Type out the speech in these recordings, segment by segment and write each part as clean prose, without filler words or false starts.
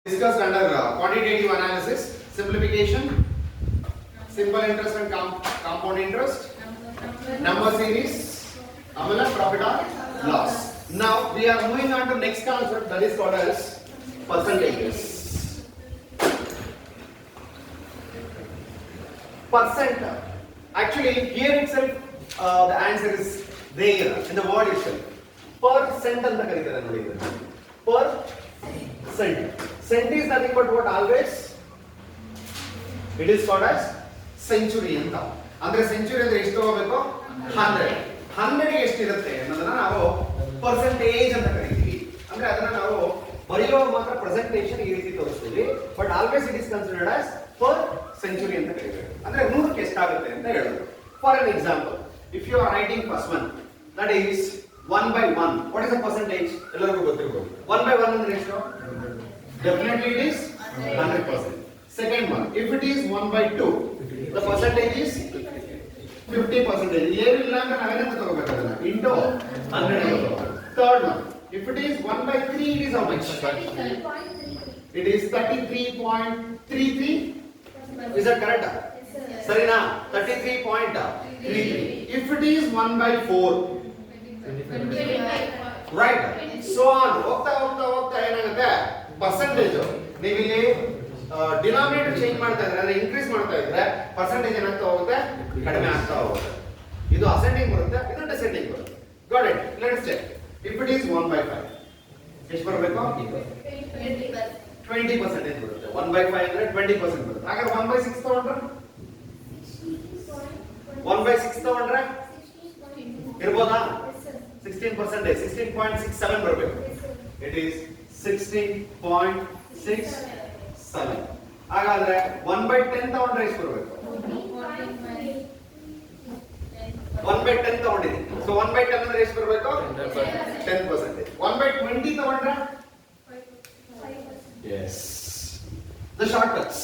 Discussed under quantitative analysis, simplification, simple interest and compound interest, number series, amala, profit or loss. Now we are moving on to next concept, that is called as percentages. Percent. Actually, here itself the answer is there in the word itself. Percent anta karitare ನೋಡಿ ಇದನ್ನ. Percent. Cent is nothing but what? Always. It is called as century ಅಂತ. ಅಂದ್ರೆ century ಅಂದ್ರೆ ಎಷ್ಟು ಹೋಗಬೇಕು? 100. 100 ಗೆ ಎಷ್ಟು ಇರುತ್ತೆ ಅನ್ನೋದನ್ನ ನಾವು ಪರ್ಸೆಂಟೇಜ್ ಅಂತ ಕರೀತೀವಿ. ಅಂದ್ರೆ ಅದನ್ನ ನಾವು ಬರೆಯುವಾಗ ಮಾತ್ರ ಪ್ರೆಸೆಂಟೇಷನ್ ಈ ರೀತಿ ತೋರಿಸ್ತೀವಿ. But always it is considered as per century ಅಂತ ಕರೀತೀವಿ. ಅಂದ್ರೆ 100 ಕ್ಕೆ ಎಷ್ಟಾಗುತ್ತೆ ಅಂತ ಹೇಳೋದು. For an example, if you are writing first one, that is 1 by 1. What is the percentage? ಎಲ್ಲರಿಗೂ ಗೊತ್ತಿರಬಹುದು. 1 by 1 ಅಂದ್ರೆ ಎಷ್ಟು? Definitely it is 100%. Second one, if it is 1 by 2, the percentage is 50%. ಏನಿಲ್ಲ ಅಂದ್ರೆ ನಾವೇನಂತ ತಗೋಬೇಕಾದ್ರೆ into 100. Third one, if it is 1 by 3, it is how much? It is 33.33. Is that correct? ಸರಿನಾ? 33.33. If it is 1 by 4, right? So on. ಹೋಗ್ತಾ ಏನಾಗುತ್ತೆ? Percentage ನೀವು ಇಲ್ಲಿ denominator change ಮಾಡ್ತಾ ಇದ್ರೆ ಅಂದ್ರೆ ಇನ್ಕ್ರೀಸ್ ಮಾಡ್ತಾ ಇದ್ರೆ ಪರ್ಸೆಂಟೇಜ್ ಏನಾಗ್ತಾ ಹೋಗುತ್ತೆ? ಕಡಿಮೆ ಆಗ್ತಾ ಹೋಗುತ್ತೆ. ಇದು ಅಸೆಂಡಿಂಗ್ ಬರುತ್ತೆ, ಇದು ಡಿಸೆಂಡಿಂಗ್ ಬರುತ್ತೆ. Got it? Let's check. If it is 1 by 5, ಎಷ್ಟು ಬರಬೇಕು? 20% ಬರುತ್ತೆ. 1 by 5 ಅಂದ್ರೆ 20% ಬರುತ್ತೆ. ಹಾಗಾದ್ರೆ 1 by 6 ತಗೊಂಡ್ರೆ 1 by 6 ತಗೊಂಡ್ರೆ ಇರ್ಬೋದಾ? 16%, 16.67 ಬರಬೇಕು. It is 16.67. ಹಾಗಾದ್ರೆ 1 by 10 ತಗೊಂಡ್ರೆ ಎಷ್ಟು ಬರಬೇಕು? 1 by 10 ತಗೊಂಡಿದ್ದೀನಿ. So 1 by 10 ಅಂದ್ರೆ ಎಷ್ಟು ಬರಬೇಕು? 10%. 1 by 20 ತಗೊಂಡ್ರೆ? Yes. The shortcuts.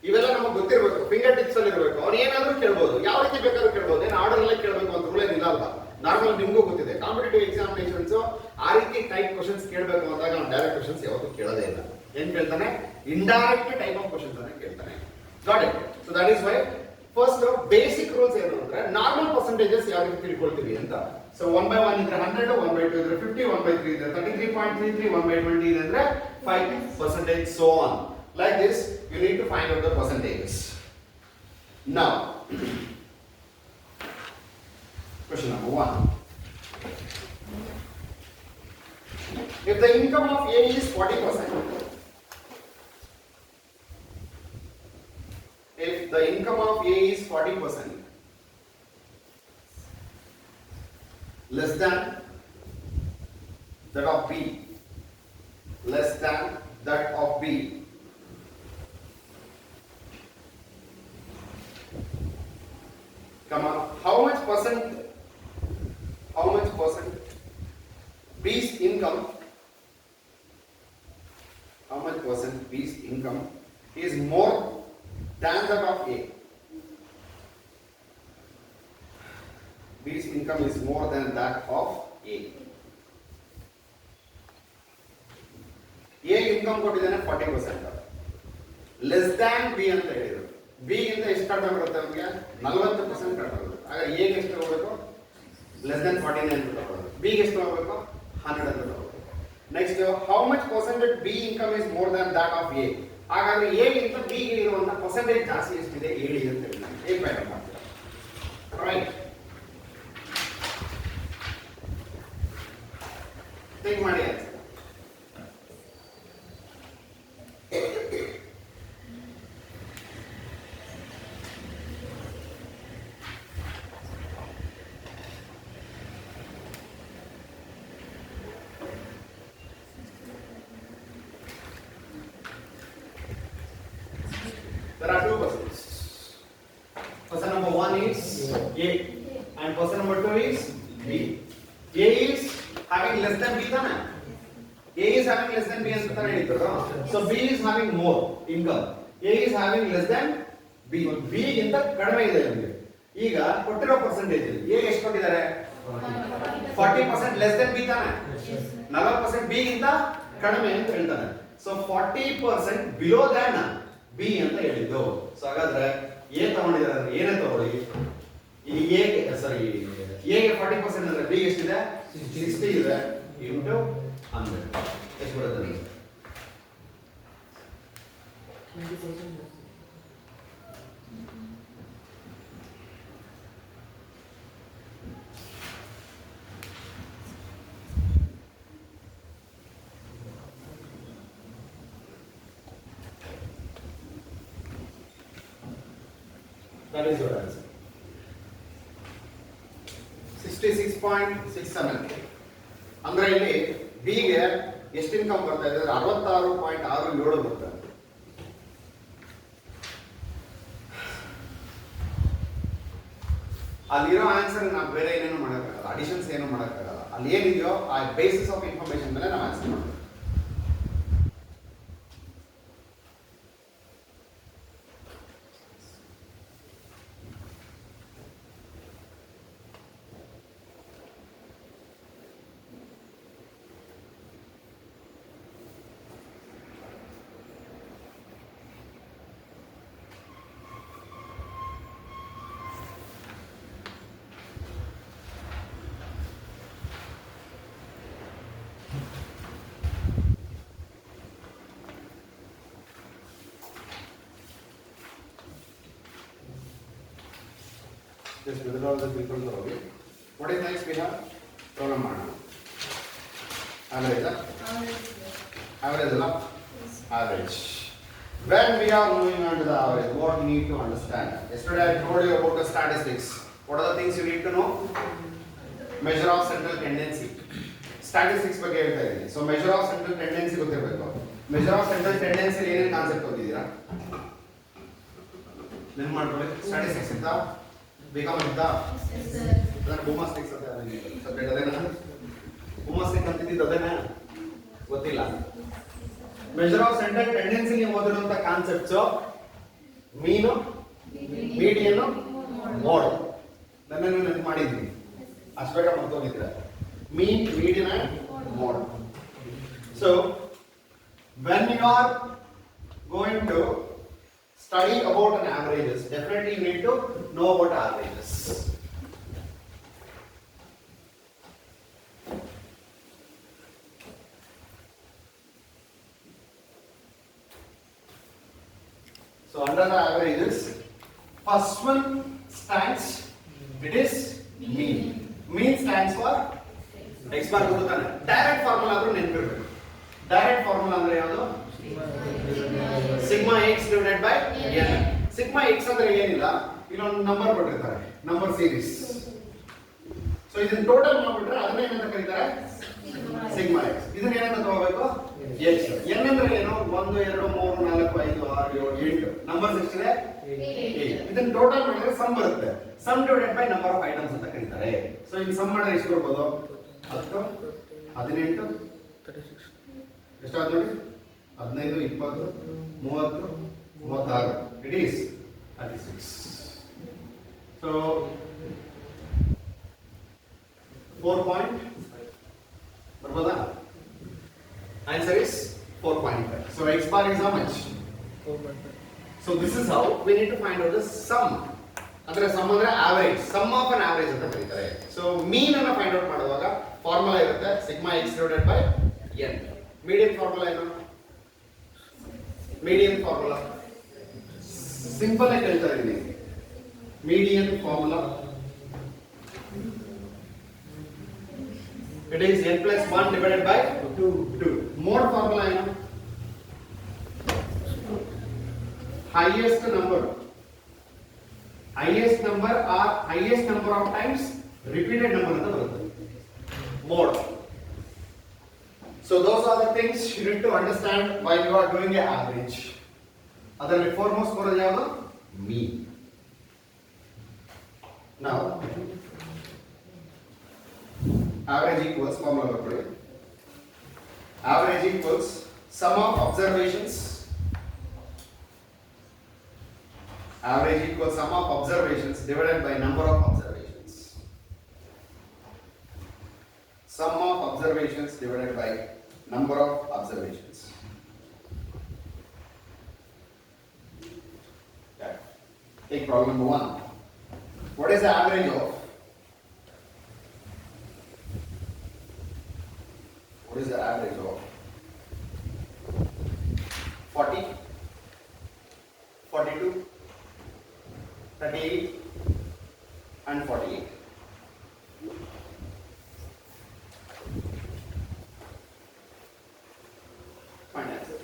ಇವೆಲ್ಲ ನಮಗೆ ಗೊತ್ತಿರಬೇಕು, ಫಿಂಗರ್ ಟಿಪ್ಸ್ ಅಲ್ಲಿ ಇರಬೇಕು. ಅವ್ರು ಏನಾದ್ರೂ ಕೇಳಬಹುದು, ಯಾವ ರೀತಿ ಬೇಕಾದ್ರೂ ಕೇಳಬಹುದು. ಏನು ಆರ್ಡರ್ ಅಲ್ಲೇ ಕೇಳಬೇಕು ಅಂತ ರೂಲ್ ಏನಿಲ್ಲ ಅಲ್ವಾ? ನಾರ್ಮಲ್ ನಿಮಗೂ ಗೊತ್ತಿದೆ. ಕಾಂಪಿಟೇಟಿವ್ ಎಕ್ಸಾಮಿನೇಷನ್ಸ್ ಆ ರೀತಿ ಟೈಪ್ ಕ್ವಶನ್ಸ್ ಕೇಳಬೇಕು ಅಂದಾಗ ನಾವು ಡೈರೆಕ್ಟ್ ಕ್ವಶನ್ಸ್ ಯಾವತ್ತೂ ಕೇಳೋದೇ ಇಲ್ಲ. ಏನ್ ಕೇಳ್ತಾನೆ? ಇಂಡೈರೆಕ್ಟ್ ಟೈಪ್ ಆಫ್ ಕ್ವಶನ್ಸ್ ಅನ್ನ ಕೇಳ್ತಾನೆ. Got it? So that is why first basic rules ಏನು ಅಂದ್ರೆ ನಾರ್ಮಲ್ ಪರ್ಸೆಂಟೇಜಸ್ ಯಾವ ರೀತಿ ತಿಳ್ಕೊಳ್ತೀವಿ ಅಂತ. ಸೊ 1 by 1 ಇದ್ರೆ 100, 1 by 2 ಇದ್ರೆ 50, 1 by 3 ಇದ್ರೆ 33.33, 1 by 20 ಇದೆ ಅಂದ್ರೆ 5%, so on. Like this, you need to find out the percentages. Now, question number 1. If the income of A is 40%, if the income of A is 40%, less than that of B, less than that of B, how much percent B's income, how much percent B's income is more than that of A? B's income is more than that of A. A income ಕೊಟ್ಟಿದ್ದಾನೆ 40%, less than B ಅಂತ ಹೇಳಿದ್ರು. B ಗಿಂತ ಎಷ್ಟು ಕಡಿಮೆ ಬರುತ್ತೆ ನಮಗೆ? 40% ಕಡಿಮೆ ಬರುತ್ತೆ. ಹಾಗಾದ್ರೆ A ಗೆ ಎಷ್ಟು ಹೋಗಬೇಕು? less than 49 ಅಂತ ತಗೊಳ್ಳೋದು. B ಗೆ ಎಷ್ಟು ಹೋಗಬೇಕು? 100 ಅಂತ ತಗೊಳ್ಳೋದು. Next, how much percentage B income is more than that of A? ಹಾಗಾದ್ರೆ A ಗಿಂತ B ಗೆ ಇರುವಂತ ಪರ್ಸೆಂಟೇಜ್ ಜಾಸ್ತಿ ಎಷ್ಟಿದೆ ಹೇಳಿ ಅಂತ ಹೇಳಿ ನಾನು ಹೇಗೆ ಫೈಂಡ್ ಮಾಡ್ತೀರಾ? ರೈಟ್, ಥಿಂಕ್ ಮಾಡಿ. There are two persons. Person number 1 is A and person number 2 is B. A is having less than B, ತಾನೆ? A is having less than B ಅಂತ ತಾನೆ ಹೇಳಿದ್ರು. So B is having more income. A is having less than B. B ಗಿಂತ ಕಡಿಮೆ ಇದೆ ನಮಗೆ. ಈಗ ಕೊಟ್ಟಿರೋ ಪರ್ಸೆಂಟೇಜ್ A ಎಷ್ಟು ಕೊಟ್ಟಿದ್ದಾರೆ? 40% less than B ತಾನೆ? 40% B ಗಿಂತ ಕಡಿಮೆ ಅಂತ ಹೇಳ್ತಾನೆ. ಸೊ 40% ಬಿಲೋ ದ್ಯಾನ್ ಬಿ ಅಂತ ಹೇಳಿದ್ದು. ಸೊ ಹಾಗಾದ್ರೆ ಎ ತಗೊಂಡಿದ್ದಾರೆ ಅಂದ್ರೆ ಏನೇ ತಗೊಳ್ಳಿ, ಈ ಎ ಸಾರಿ ಎಗೆ 40% ಅಂದ್ರೆ ಬಿ ಎಷ್ಟಿದೆ 60 ಇದೆ ಇಂಟು 100 ಎಷ್ಟು ಬರುತ್ತೆ? That is your answer. 66.67 ಅಂದ್ರೆ ಇಲ್ಲಿ ಬಿ ಗೆ ಎಷ್ಟು ಇನ್ಕಮ್ ಬರ್ತಾ ಇದೆ? 66.67 ಬರುತ್ತೆ. ಅಲ್ಲಿರೋ ಆನ್ಸರ್ ನಾವು ಬೇರೆ ಏನೇನು ಮಾಡೋಕ್ಕಾಗಲ್ಲ, ಅಡಿಷನ್ಸ್ ಏನು ಮಾಡೋಕ್ಕಾಗಲ್ಲ. ಅಲ್ಲಿ ಏನಿದೆಯೋ ಆ ಬೇಸಿಸ್ ಆಫ್ ಇನ್ಫಾರ್ಮೇಶನ್ ಮೇಲೆ ನಾವು ಆನ್ಸರ್ ಮಾಡ್ತೀವಿ. Just withdraw the people away. What is next we have? Problem ಮಾಡೋಣ. Average. Average ಅಲ್ಲ? Average. When we are moving on to the average, what we need to understand? Yesterday I told you about the statistics. What are the things you need to know? Measure of central tendency. Statistics ಬಗ್ಗೆ ಹೇಳ್ತಾ ಇದ್ದೀನಿ. So measure of central tendency ಗೊತ್ತಿರಬೇಕು. Measure of central tendency ಏನೇನು concept ಓದಿದ್ದೀರಾ? ನೆನ್ಪು ಮಾಡ್ಕೊಳ್ಳಿ. Statistics ಅಂತ ಬೇಕಾಗಿತ್ತಾ? ಅದನ್ನ ಬೂಮಸ್ಟಿಕ್ಸ್ ಅಂತ ಸಬ್ಜೆಕ್ಟ್ ಅದೇನಾ? ಬೂಮಸ್ಟಿಕ್ ಅಂತಿದ್ದು ಅದೇನಾ? ಗೊತ್ತಿಲ್ಲ. ಮೆಜರ್ ಆಫ್ ಸೆಂಟ್ರಲ್ ಟೆಂಡೆನ್ಸಿ ನೀವು ಓದಿರುವಂತ ಕಾನ್ಸೆಪ್ಟ್ಸ್ ಮೀನು, ಮೀಡಿಯನ್, ಮೋಡ್. ನನ್ನನ್ನು ನೆನಪು ಮಾಡಿದ್ದೀನಿ, ಅಷ್ಟು ಬೇಗ ಮರ್ತೋಗಿದ್ರೆ. Mean, median and mode. So when you are going to study about an averages, definitely you need to know about averages. So under the averages, first one stands, it is mean. Mean stands for x bar ಗೊತ್ತಾನೆ. Direct formula ಆದ್ರೂ ನೆನಪಿರಬೇಕು. Direct formula ಅಂದ್ರೆ ಯಾವುದು? Sigma x divided by n. Sigma x ಅಂದ್ರೆ ಏನಿಲ್ಲ, ಇಲ್ಲೊಂದು number ಕೊಟ್ಟಿರ್ತಾರೆ, number series. So ಇದನ್ನ ಟೋಟಲ್ ಮಾಡ್ಬಿಟ್ರೆ ಅದನ್ನ ಏನಂತ ಕರೀತಾರೆ? Sigma x. ಇದನ್ನ ಏನಂತ ತಗೋಬೇಕು? x. n ಅಂದ್ರೆ ಏನು? 1 2 3 4 5 6 7 8 ನಂಬರ್ಸ್ ಎಷ್ಟಿದೆ? 8. ಇದನ್ನ ಟೋಟಲ್ ಮಾಡಿದ್ರೆ ಸಮ್ ಬರುತ್ತೆ. Sum divided by number of items ಅಂತ ಕರೀತಾರೆ. ಸೊ ಈಗ ಸಮ್ ಮಾಡಿದ್ರೆ ಎಷ್ಟು ಬರ್ಬೋದು? 10 18 ಎಷ್ಟಾಯ್ತು ನೋಡಿ? 15 20 30 36. It is 36. So 4 point ಬರ್ಬೋದಾ? Answer is 4.5. So x bar is how much? 4.5. So this is how we need to find out the sum. ಅಂದ್ರೆ ಸಮ್ ಅಂದ್ರೆ average, sum of an average ಅಂತ ಕರೀತಾರೆ. ಸೊ ಮೀನ್ ಅನ್ನ ಫೈಂಡ್ ಔಟ್ ಮಾಡುವಾಗ formula ಇರುತ್ತೆ, sigma x divided by n. Median formula ಏನು? Median formula simple ಆಗಿ ಹೇಳ್ತಾ ಇದ್ದೀನಿ. Median formula it is n plus 1 divided by 2. Mode formula ಏನು? highest number or highest number of times repeated number ಅಂತ ಬರುತ್ತೆ mode. So those are the things you need to understand while you are doing a average. ಅದರಲ್ಲಿ foremost ಬರೋದು ಯಾವುದು? mean. Now average equals formula ಬರ್ಕೊಳ್ಳಿ. Average equals sum of observations. Average equals sum of observations divided by number of observations. Sum of observations divided by number of observations. Take problem number 1. What is the average of? What is the average of 40, 42, 38 and 48? Find answer.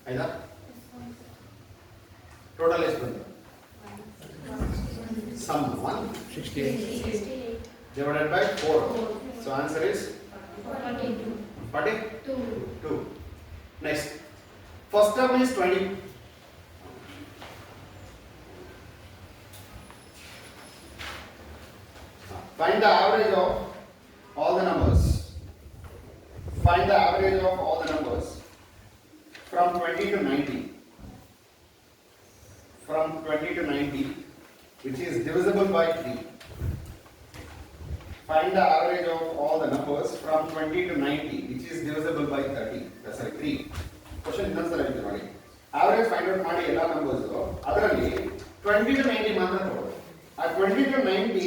ಆಯ್ತಾ? Total ಎಷ್ಟು ಬಂತು? Sum 168 divided by 4. So answer is 42. Next. First term is 20. Find the average of all the numbers. Find the average of all the numbers from 20 to 90. From 20 to 90, which is divisible by 3. Find the average of all the numbers from 20 to 90, which is divisible by 30. Sorry, 3. Question ಇನ್ನೊಂದ್ಸಲ ಹೇಳ್ತೀನಿ ನೋಡಿ. Average find out ಮಾಡಿ ಎಲ್ಲ numbers ಅದರಲ್ಲಿ 20 to 90 ಮಾತ್ರ ತಗೊಳ್ಳಿ. ಆ 20 to 90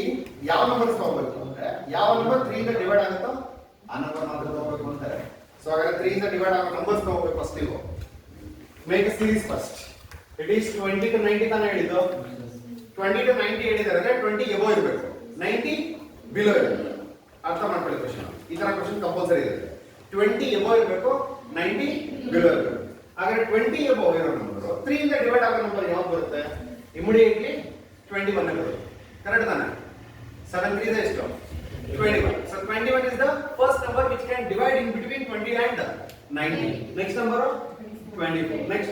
ಯಾವ ನಂಬರ್ಸ್ ತಗೋಬೇಕು ಅಂದ್ರೆ ಯಾವ ನಂಬರ್ 3 ಇಂದ ಡಿವೈಡ್ ಆಗುತ್ತೋ ಆ ನಂಬರ್ ಮಾತ್ರ ತಗೋಬೇಕು ಅಂತಾರೆ. ಸೊ ಹಾಗಾದ್ರೆ 3 ಇಂದ ಡಿವೈಡ್ ಆಗೋ ನಂಬರ್ಸ್ ತಗೋಬೇಕು ಫಸ್ಟ್ ನೀವು. Make A series first. It is 20 to 90 ತಾನೇ ಹೇಳಿದ್ದು. 20 to 90 ಹೇಳಿದ್ದಾರೆ ಅಂದ್ರೆ 20 ಎಬೋ ಇರಬೇಕು, 90 ಬಿಲೋ ಇರಬೇಕು. ಅರ್ಥ ಮಾಡ್ಕೊಳ್ಳಿ ಕ್ವಶನ್. ಈ ತರ ಕ್ವಶನ್ ಕಂಪಲ್ಸರಿ ಇರುತ್ತೆ. 20 ಎಬೋ ಇರಬೇಕು, 90 ಬಿಲೋ ಇರಬೇಕು. ಹಾಗಾದ್ರೆ 20 ಎಬೋ ಇರೋ ನಂಬರ್ 3 ಇಂದ ಡಿವೈಡ್ ಆಗೋ ನಂಬರ್ ಯಾವ್ದು ಬರುತ್ತೆ? ಇಮಿಡಿಯೇಟ್ಲಿ 21 ಬರುತ್ತೆ. ಕರೆಕ್ಟ್ ತಾನೆ? 7 3 is ಎಷ್ಟು? 21. So 21 is the first number which can divide in between 20 and 90. Next number 24. Next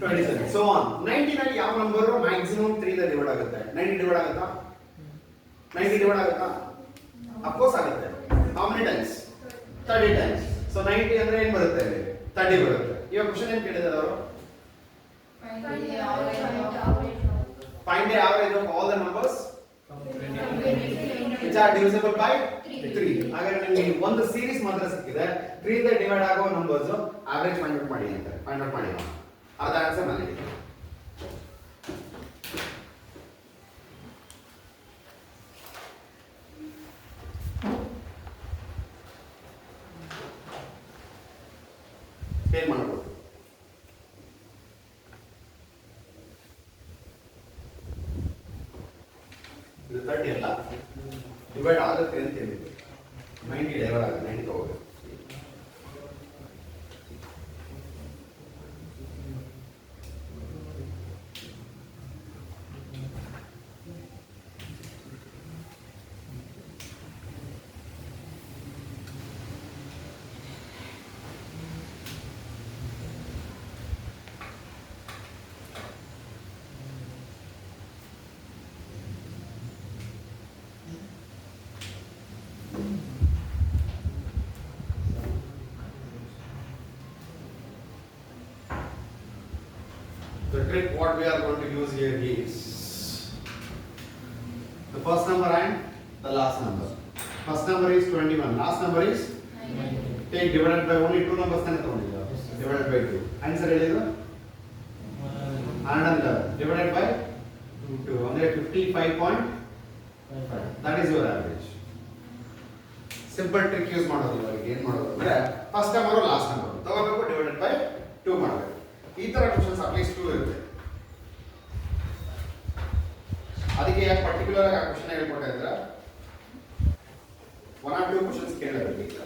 27. So on. 90 ನಲ್ಲಿ ಯಾವ ನಂಬರ್ ಮ್ಯಾಕ್ಸಿಮಮ್ 3 ಇಂದ ಡಿವೈಡ್ ಆಗುತ್ತೆ? 90 ಡಿವೈಡ್ ಆಗುತ್ತಾ? 90 ಡಿವೈಡ್ ಆಗುತ್ತಾ? ಅಫ್ ಕೋರ್ಸ್ ಆಗುತ್ತೆ. How many times? 30 times. So 90 ಅಂದ್ರೆ ಏನು ಬರುತ್ತೆ ಇಲ್ಲಿ? 30 ಬರುತ್ತೆ. ಇವಾಗ ಕ್ವೆಶ್ಚನ್ ಏನು ಕೇಳಿದ್ದಾರೆ ಅವರು? Find the average of all the numbers which are divisible by 3. ಹಾಗಾದ್ರೆ ನಿಮಗೆ ಒಂದು ಸೀರೀಸ್ ಮಾತ್ರ ಸಿಕ್ಕಿದೆ. 3 ಇಂದ ಡಿವೈಡ್ ಆಗೋ ನಂಬರ್ಸ್ ಆವರೇಜ್ ಫೈಂಡ್ ಔಟ್ ಮಾಡಿ ಅಂತ. ಫೈಂಡ್ ಔಟ್ ಮಾಡಿ. ಅದ ಆನ್ಸರ್ ಮಾಡಿ. ಏನ್ ಮಾಡಬಹುದು? ಇದು 30 ಅಲ್ಲ, ಡಿವೈಡ್ ಆಗುತ್ತೆ ಅಂತ ಹೇಳಿದ್ರು. 90 ಡಿವೈಡ್ ಆಗುತ್ತೆ, 90 ತಗೋಬೇಕು. The trick what we are going to use here is the first number and the last number. First number is 21. Last number is 90. Take divided by only two numbers. Divided by 2. Answer is 111 divided by 2. Only 55.5. That is your average. Simple trick use ಮಾಡೋದು ಇವಾಗ ಏನು ಮಾಡೋದು ಅಂದರೆ first number last number ತಗೋಬೇಕು divided by 2 ಮಾಡಬೇಕು. ಈ ಥರ questions at least 2 ಇರುತ್ತೆ. ಅದಕ್ಕೆ ಯಾಕೆ ಪರ್ಟಿಕ್ಯುಲರ್ ಆಗಿ ಆ ಕ್ವಶನ್ ಹೇಳ್ಕೊಟ್ಟೆ ಅಂದ್ರೆ 1 or 2 ಕ್ವಶನ್ಸ್ ಕೇಳಬೇಕು.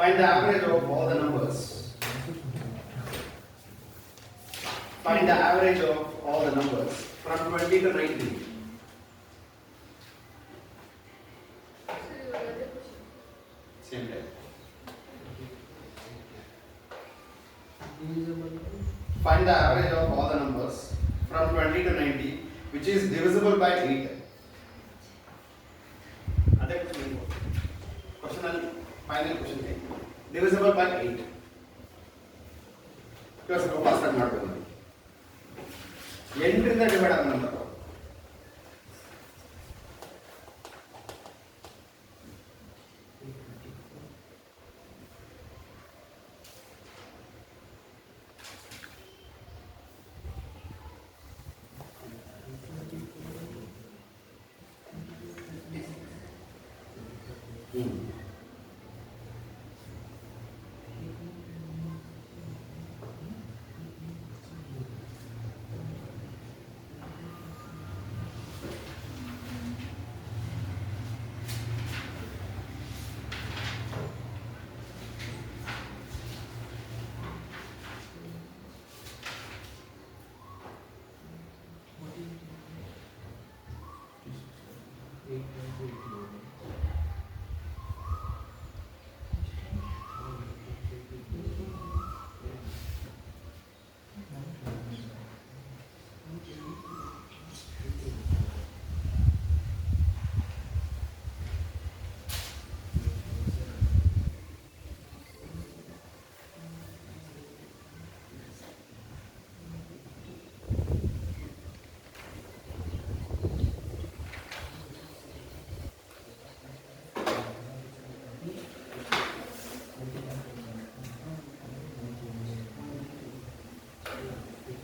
Find the average of all the numbers. Find the average of all the numbers from 20 to 90. Same time. Find the average of all the numbers from 20 to 90, which is divisible by 8. Other question. Final question. Divisible by 8. Plus go fast and not one. 8 ರಿಂದ divide ಆದ ನಂತರ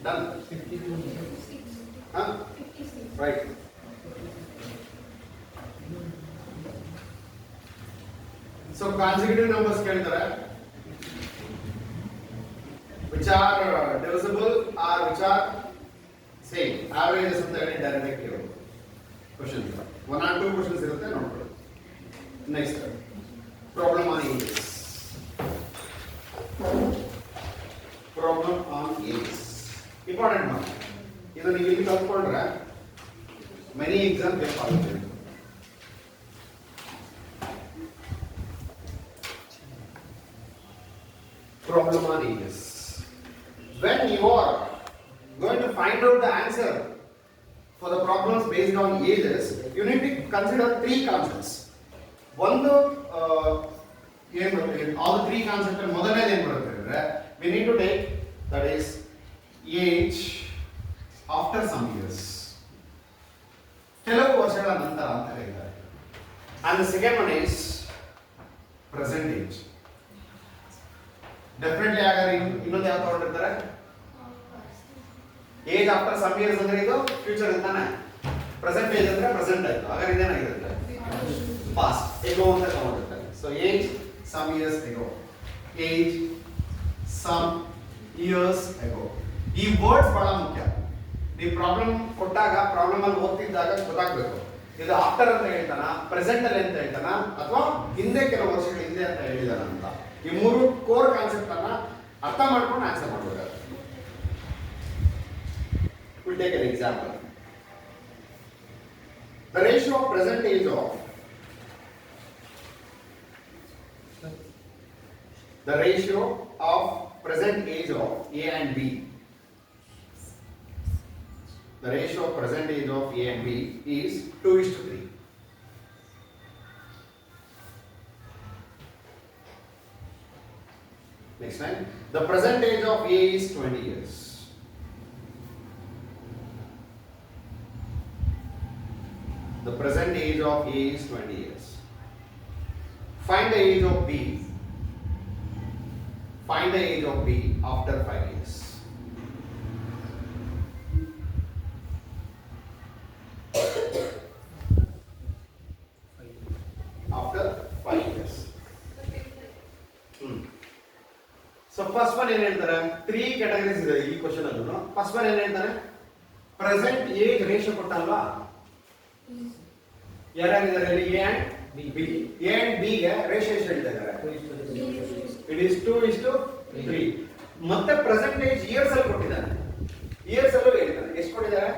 done. 56. Huh? 56. Right. So consecutive numbers ಕೇಳ್ತಾರೆ which are divisible or which are same averages ಅಂತ ಹೇಳಿ direct ಕೇಳೋದು question 1 or 2 questions ಇರುತ್ತೆ ನೋಡ್ಕೊಳ್ಳಿ. Next problem on ages. Problem on ages important mark. ಇದು ನೀವು ಇಲ್ಲಿ ಕಲ್ತ್ಕೊಂಡ್ರೆ ಮೆನಿ ಎಕ್ಸಾಮ್ ಬೇಕು ಆಗುತ್ತೆ. Problem on ages. When you are going to find out the answer for the problems based on ages, you need to consider 3 concepts. One, all the 3 concepts we need to take, that is age after some years. ಕೆಲವು ವರ್ಷಗಳ ನಂತರ ಅಂತ ಹೇಳಿದ್ದಾರೆ. And the second one is present age. Definitely ಹಾಗಾದ್ರೆ ಇನ್ನೊಂದು ಯಾವ ತಗೊಂಡಿರ್ತಾರೆ age after some years ಅಂದ್ರೆ ಇದು ಫ್ಯೂಚರ್ ಅಂತಾನೆ. ಪ್ರೆಸೆಂಟ್ ಏಜ್ ಅಂದ್ರೆ ಪ್ರೆಸೆಂಟ್ ಆಯ್ತು. ಹಾಗಾದ್ರೆ ಇದೇನಾಗಿರುತ್ತೆ ಪಾಸ್ಟ್ ಎಗೋ ಅಂತ ತಗೊಂಡಿರ್ತಾರೆ. So age some years ago, age some years ago. ಈ ವರ್ಡ್ಸ್ ಬಹಳ ಮುಖ್ಯ. ನೀವು ಪ್ರಾಬ್ಲಮ್ ಕೊಟ್ಟಾಗ ಪ್ರಾಬ್ಲಮ್ ಅಲ್ಲಿ ಓದ್ತಿದ್ದಾಗ ಗೊತ್ತಾಗ್ಬೇಕು ಇದು ಆಫ್ಟರ್ ಅಂತ ಹೇಳ್ತಾನ, ಪ್ರೆಸೆಂಟ್ ಅಲ್ಲಿ ಅಂತ ಹೇಳ್ತಾನ, ಅಥವಾ ಹಿಂದೆ ಕೆಲವು ವರ್ಷಗಳ ಹಿಂದೆ ಅಂತ ಹೇಳಿದಾನ ಅಂತ. ಈ 3 ಕೋರ್ ಕಾನ್ಸೆಪ್ಟ್ ಅನ್ನ ಅರ್ಥ ಮಾಡ್ಕೊಂಡು ಆನ್ಸರ್ ಮಾಡಬೇಕು. Will take an example. The ratio of present age of A and B. The ratio of present age of A and B is 2:3. Next time, the present age of A is 20 years. The present age of A is 20 years. Find the age of B. Find the age of B after 5 years. After 5 years. So first one ಏನು ಹೇಳ್ತಾರೆ? 3 categories ಇದೆ ಈ question ಅಲ್ಲೂ. First one ಏನು ಹೇಳ್ತಾರೆ? Present age ratio ಕೊಟ್ಟಲ್ವಾ? ಯಾರ್ಯಾರಿದ್ದಾರೆ ಇಲ್ಲಿ? A and B. A and B ಗೆ ರೇಷಿಯೋ ಎಷ್ಟು ಹೇಳ್ತಿದ್ದಾರೆ? It is 2:3. ಮತ್ತೆ ಪ್ರೆಸೆಂಟ್ ಏಜ್ ಇಯರ್ಸ್ ಅಲ್ಲಿ ಕೊಟ್ಟಿದ್ದಾರೆ. ಇಯರ್ಸ್ ಅಲ್ಲೂ ಹೇಳ್ತಾರೆ. ಎಷ್ಟು ಕೊಟ್ಟಿದ್ದಾರೆ?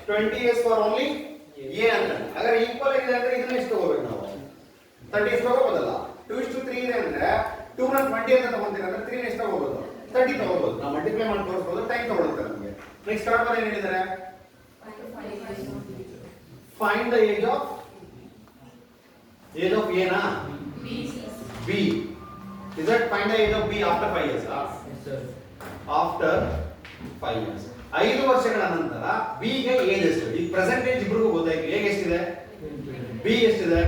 20 years for only A ಅಂತ. ಹಾಗಾದ್ರೆ ಈಕ್ವಲ್ ಆಗಿದೆ ಅಂದ್ರೆ ಇದನ್ನ ಎಷ್ಟು ತಗೋಬೇಕು ನಾವು? 30 ಎಷ್ಟು ತಗೋಬೋದಲ್ಲ? 2:3 ಇದೆ ಅಂದ್ರೆ 2 ನ 20 ಅಂತ ತಗೊಂತೀರ ಅಂದ್ರೆ 3 ನ ಎಷ್ಟು ತಗೋಬಹುದು? 30 ತಗೋಬಹುದು. ನಾವು ಮಲ್ಟಿಪ್ಲೈ ಮಾಡಿ ತೋರಿಸಬಹುದು, ಟೈಮ್ ತಗೊಳುತ್ತೆ ನಮಗೆ. ನೆಕ್ಸ್ಟ್ ಥರ್ಡ್ ಒನ್ ಏನು ಹೇಳಿದ್ದಾರೆ? Find the age of A na? B. Is that find the age of B after 5 years? Yes, sir. After 5 years. 5 ವರ್ಷಗಳ ನಂತರ B ಗೆ ಏಜ್ ಎಷ್ಟು? ಈ ಪ್ರೆಸೆಂಟ್ ಏಜ್ ಇಬ್ರಿಗೂ ಗೊತ್ತಾಯ್ತು. A ಗೆ ಎಷ್ಟಿದೆ? B ಎಷ್ಟಿದೆ?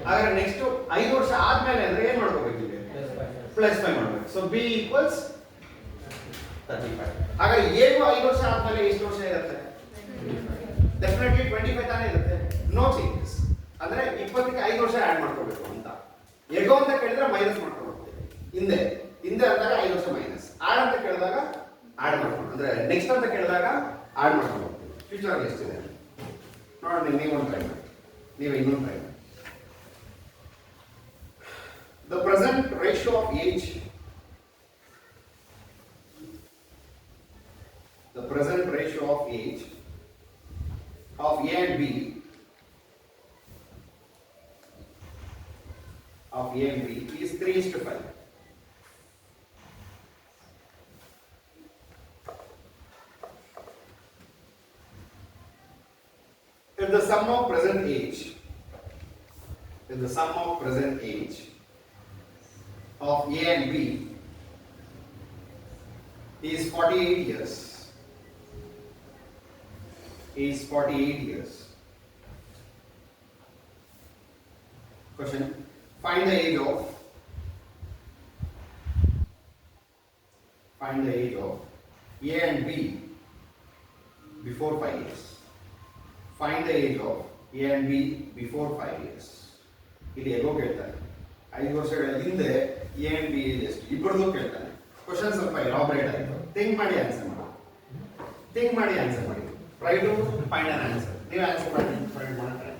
ಹಾಗಾದ್ರೆ ನೆಕ್ಸ್ಟ್ 5 ವರ್ಷ ಆದ್ಮೇಲೆ ಅಂದ್ರೆ ಏನು ಮಾಡ್ಕೋಬೇಕು ಇಲ್ಲಿ? +5 ಮಾಡಬೇಕು. So B equals 35. ಹಾಗಾದ್ರೆ A ಗೂ 5 ವರ್ಷ ಆದ್ಮೇಲೆ ಎಷ್ಟು ವರ್ಷ ಇರುತ್ತೆ? ಡೆಫಿನೆಟ್ಲಿ 25 ತಾನೇ ಇರುತ್ತೆ. No changes. ಅಂದ್ರೆ 20ಕ್ಕೆ 5 ವರ್ಷ ಆಡ್ ಮಾಡ್ಕೋಬೇಕು ಅಂತ. ಎಗೋ ಅಂತ ಕೇಳಿದ್ರೆ ಮೈನಸ್ ಮಾಡ್ಕೊಂಡು ಹೋಗ್ತೀವಿ. ಹಿಂದೆ ಅಂದಾಗ 5 ವರ್ಷ ಮೈನಸ್. ಆಡ್ ಅಂತ ಕೇಳಿದಾಗ ಆಡ್ ಮಾಡ್ಕೊಂಡು, ಅಂದ್ರೆ ನೆಕ್ಸ್ಟ್ ಅಂತ ಕೇಳಿದಾಗ ಆಡ್ ಮಾಡ್ಕೊಂಡು ಹೋಗ್ತೀವಿ. ಫ್ಯೂಚರ್ ಅಲ್ಲಿ ಎಷ್ಟಿದೆ ನೋಡೋಣ. ನೀವೊಂದು ಟ್ರೈ ಮಾಡಿ, ನೀವು ಇನ್ನೊಂದು ಟ್ರೈ ಮಾಡಿ. The present ratio of age. The present ratio of age of A and B is 3:5. If the sum of present age of A and B is 48 years. Question: find the age of A and B before 5 years. Find the age of A and B before 5 years. ಇಲ್ಲಿ ಹೇಗೋ ಕೇಳ್ತಾನೆ. 5 ವರ್ಷಗಳ ಹಿಂದೆ A and B ಎಷ್ಟು ಇಬ್ಬರದು ಕೇಳ್ತಾನೆ. Question ಸ್ವಲ್ಪ elaborate ಆಯಿತು. ಥಿಂಕ್ ಮಾಡಿ ಆನ್ಸರ್ ಮಾಡಿ. Try to find an answer. ನೀವು ಆನ್ಸರ್ ಮಾಡಿ ಫೈಂಡ್ ಮಾಡ್ತಾರೆ.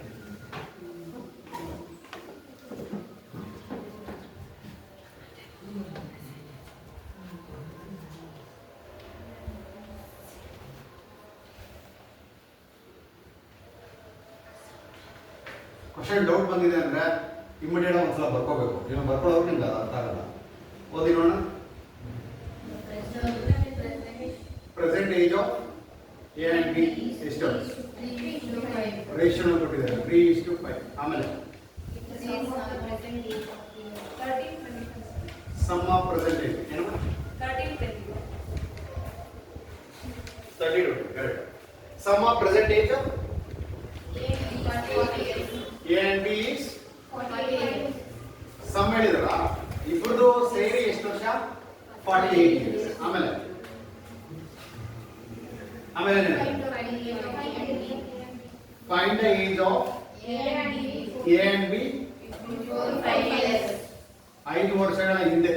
ಕ್ವಶನ್ ಡೌಟ್ ಬಂದಿದೆ ಅಂದ್ರೆ ಇಮಿಡಿಯೇಟ್ ಒಂದ್ಸಲ ಬರ್ಕೋಬೇಕು. ನೀವು ಬರ್ಕೊಳ್ಳೋರು ನಿಮ್ಗೆ ಅರ್ಥ ಆಗಲ್ಲ. ಓದಿ ನೋಡೋಣ. Present age of A and B ಎಷ್ಟು? ರೇಷಿಯೋ ಕೊಟ್ಟಿದ್ದಾರೆ 3:5. ಆಮೇಲೆ ಸಮ್ ಆಫ್ ಪ್ರೆಸೆಂಟ್ ಏಜ್ ಏನು? 32. Correct. Sum of present age of A and B is 48. Sum ಹೇಳಿದ್ರಲ್ಲ, ಇಬ್ಬರದು ಸೇರಿ ಎಷ್ಟು ವರ್ಷ? 48 years. ಆಮೇಲೆ find the age of A and B before 5 years. 5 ವರ್ಷಗಳ ಹಿಂದೆ.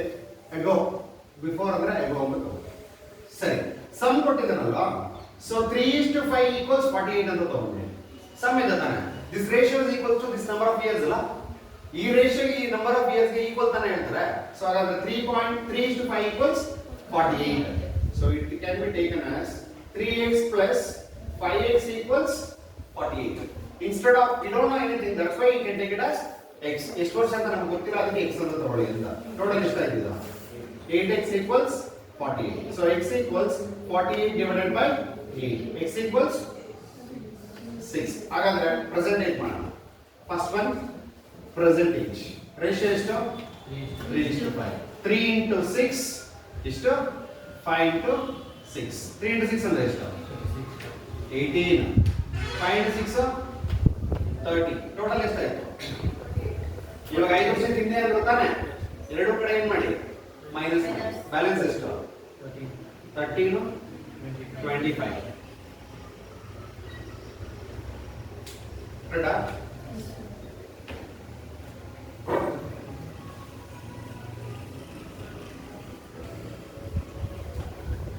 ಅಗೋ ಬಿಫೋರ್ ಅಂದ್ರೆ ಅಗೋ ಅಂತ. ಸರಿ, ಸಮ್ ಕೊಟ್ಟಿದ್ದಾನಲ್ವಾ? ಸೊ 3:5 equals 48 ಅಂತ ತಗೊಂಡೆ. ಸಮ್ ಇದೆ ತಾನೆ. This ratio is equal to this number of years ಅಲ್ಲ? ಈ ರೇಷಿಯೋ ಈ ನಂಬರ್ ಆಫ್ ಇಯರ್ಸ್ ಗೆ ಈಕ್ವಲ್ ತಾನೆ ಹೇಳ್ತಾರೆ. ಸೊ ಹಾಗಾದ್ರೆ 3.3:5 equals 48. So it can be taken as 3x plus 5x equals 48. Instead of we don't know anything, that's why you can take it as x. ಎಷ್ಟು ವರ್ಷ ಅಂತ ನಮಗೆ ಗೊತ್ತಿಲ್ಲ, ಅದಕ್ಕೆ x ಅಂತ ತಗೊಳ್ಳಿ ಅಂತ. ಟೋಟಲ್ ಎಷ್ಟಾಯ್ತು ಇದು? 8x equals 48. So x equals 48 divided by 8. X equals 6. ಹಾಗಾದ್ರೆ percentage ಮಾಡೋಣ. First one percentage. Ratio ಎಷ್ಟು? 3:5. 3 into 6 ಎಷ್ಟು? 5 into 6. 3 into 6 ಅಂದ್ರೆ ಎಷ್ಟು? 18. 5 into 6 30. ಟೋಟಲ್ ಎಷ್ಟಾಯ್ತು? ಇವಾಗ 5 ವರ್ಷ ಹಿಂದೆ ಅಂದ್ರೆ ತಾನೆ ಎರಡು ಕಡೆ ಏನ್ ಮಾಡಿ ಮೈನಸ್ ಬ್ಯಾಲೆನ್ಸ್ ಎಷ್ಟು? 13 25. ಕರೆಕ್ಟಾ?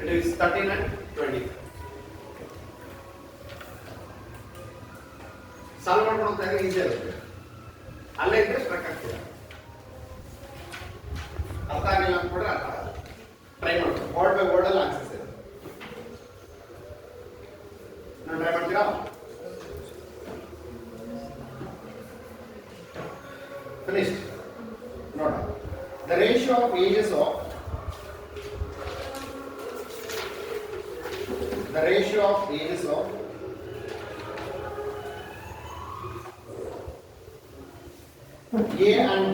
It is 13 and 20. ಸಾಲ್ವ್ ಮಾಡ್ಕೊಂಡು ಹೋಗ್ತಾ ಇದ್ರೆ ಈಸಿ ಆಗುತ್ತೆ. ಅಲ್ಲೇ ಇದ್ರೆ ಸ್ಟ್ರಕ್ ಆಗ್ತೀರಾ. ಅರ್ಥ ಆಗಿಲ್ಲ ಅಂದ್ಕೊಂಡ್ರೆ ಅರ್ಥ ಆಗಲ್ಲ. ಟ್ರೈ ಮಾಡ್ತೀವಿ. ವರ್ಡ್ ಬೈ ವರ್ಡ್ ಅಲ್ಲಿ ಆನ್ಸರ್ಸ್ ಇದೆ. ನಾನು ಟ್ರೈ ಮಾಡ್ತೀರಾ? ಫಿನಿಶ್ಡ್. ನೋಡೋಣ. The ratio of ages of A and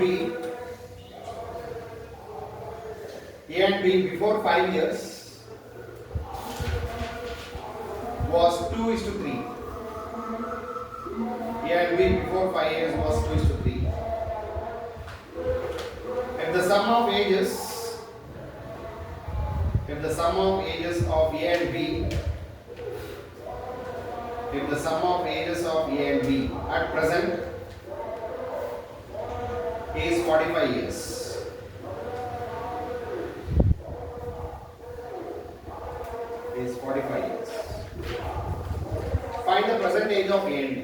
B before 5 years was 2:3. A and B before 5 years was 2:3. If the sum of ages of A and B at present is 45 years. Find the present age of A and B.